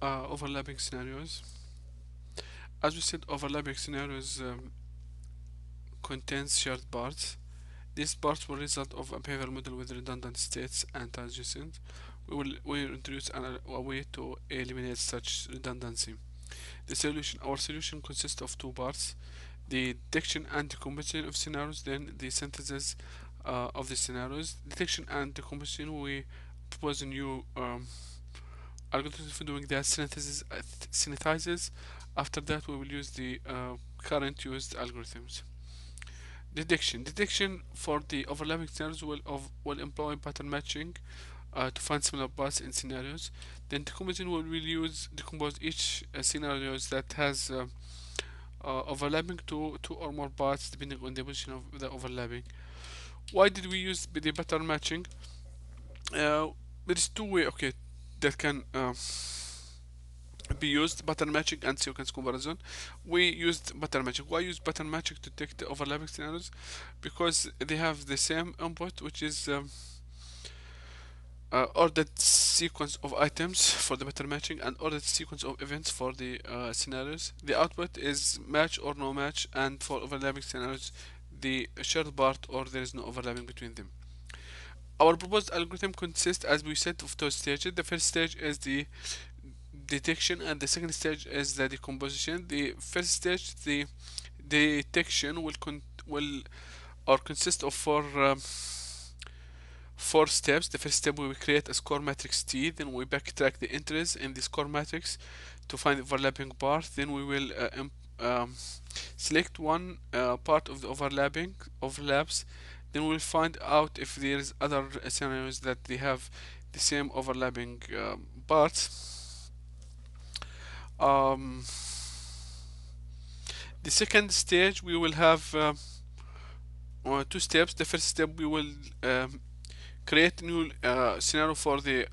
overlapping scenarios. As we said, overlapping scenarios contains shared parts. These parts will result of a behavior model with redundant states and adjacent. We will introduce a way to eliminate such redundancy. Our solution consists of two parts: the detection and decomposition of scenarios, then the synthesis of the scenarios. Detection and decomposition, we propose a new algorithm for doing that. Synthesizes. After that, we will use the current used algorithms. Detection for the overlapping scenarios will employ pattern matching to find similar paths in scenarios. Then decomposition will decompose each scenarios that has overlapping to two or more paths depending on the position of the overlapping. Why did we use the pattern matching? Uh, there's two way that can be used: pattern matching and sequence comparison. We used pattern matching. Why use pattern matching to detect the overlapping scenarios? Because they have the same input, which is ordered sequence of items for the pattern matching and ordered sequence of events for the scenarios. The output is match or no match, and for overlapping scenarios, the shared part or there is no overlapping between them. Our proposed algorithm consists, as we said, of two stages. The first stage is the detection, and the second stage is the decomposition. The first stage, the detection, will or consist of four steps. The first step, we will create a score matrix T, then we backtrack the entries in the score matrix to find the overlapping part. Then we will select one part of the overlaps. Then we'll find out if there is other scenarios that they have the same overlapping parts. Um, the second stage, we will have two steps. The first step, we will create a new scenario for the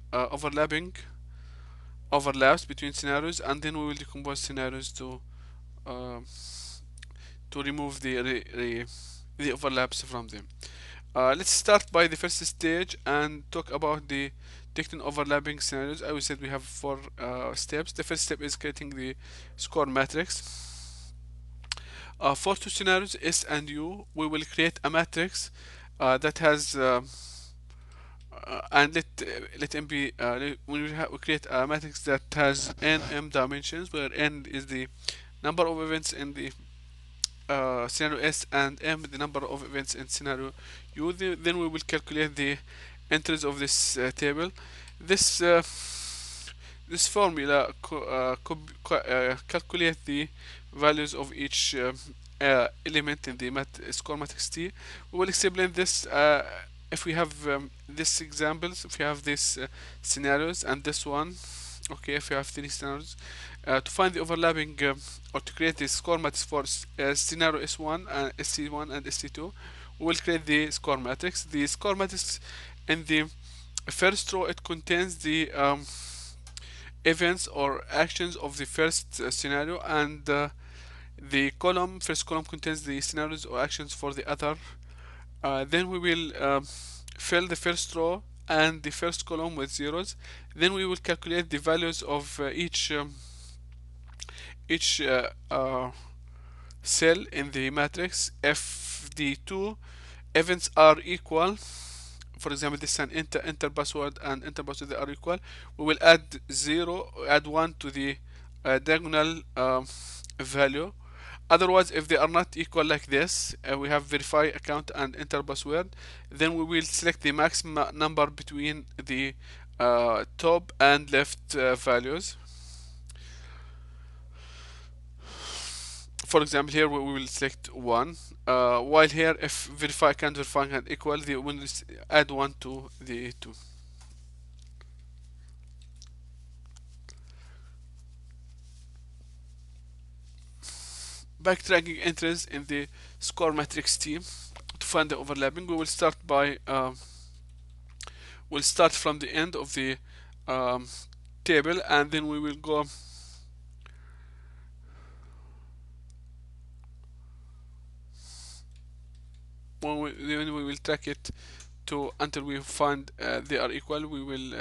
overlaps between scenarios, and then we will decompose scenarios uh, to remove the overlaps from them. Let's start by the first stage and talk about the detecting overlapping scenarios. I will said we have four steps. The first step is creating the score matrix. For two scenarios, S and U, we will create a matrix that has and let m be we create a matrix that has n m dimensions, where n is the number of events in the scenario S, and m the number of events in scenario U. Then we will calculate the entries of this table. This this formula calculate the values of each element in the score matrix T. We will explain this if we have this examples, if you have these scenarios and this one. Okay, if you have three scenarios, to find the overlapping or to create the score matrix for scenario S1 and SC1 and SC2, we will create the score matrix. The score matrix in the first row, it contains the events or actions of the first scenario, and the first column contains the scenarios or actions for the other. Then we will fill the first row and the first column with zeros. Then we will calculate the values of each cell in the matrix. If the two events are equal, for example, this is an enter password and enter password, they are equal, we will add 1 to the diagonal value. Otherwise, if they are not equal like this, we have verify account and enter password, then we will select the maximum number between the top and left values. For example, here we will select 1, while here, if verify account, verify account equal, we will add 1 to the 2. Backtracking entries in the score matrix T to find the overlapping, we will start by we'll start from the end of the table, and then we will go then we will track it to until we find they are equal. We will